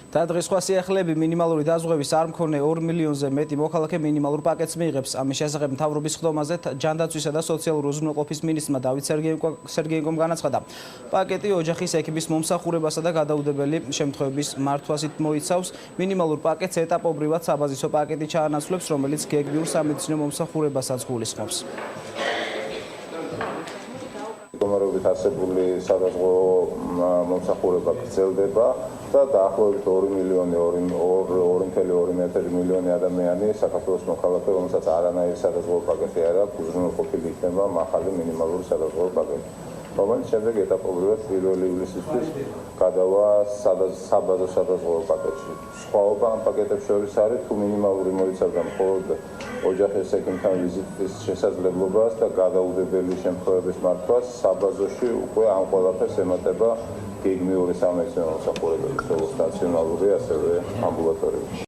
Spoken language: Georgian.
და დღეს სხვა სიახლეები მინიმალური დაზღვევის არ მქონე 2 მილიონზე მეტი მოქალაქე მინიმალურ პაკეტს მიიღებს. ამის შესახებ მთავრობის ხდომაზე ჯანდაცვისა და სოციალური უზრუნველყოფის მინისტრმა დავით სერგეენკომ განაცხადა. პაკეტი ოჯახის ექიმის მომსახურებასა და გადაუდებელი შემთხვევების მართვას მოიცავს. მინიმალურ პაკეტს ეტაპობრივად საბაზისო პაკეტი ჩაანაცვლებს, რომელიც გეგმიურ სამედიცინო მომსახურებასაც გულისხმობს. მდგომარეობით არსებული სადაზღვო მომსახურება გრძელდება და დაახლოებით 2 მილიონი ადამიანი საქართველოს მოქალაქე, რომელსაც არანაირი სადაზღვო პაკეტი არ აქვს, უზრუნველყოფილი იქნება მაღალი მინიმალური სადაზღვო პაკეტი, რომელიც შემდეგ ეტაპობრივად 1 ივლისისთვის გადავა საბაზო სადაზღვო პაკეტში. სხვაობა ამ პაკეტებს შორის არის, თუ მინიმალური მოიცავდა მხოლოდ ოჯახის ექიმთან ვიზიტის შესაძლებლობას და გადაუდებელი შემთხვევების მართვას, საბაზოში უკვე ამ ყველაფერს ემატება გეგმიური სამედიცინო მომსახურებები, როგორც სტაციონარული, ასევე ამბულატორიული.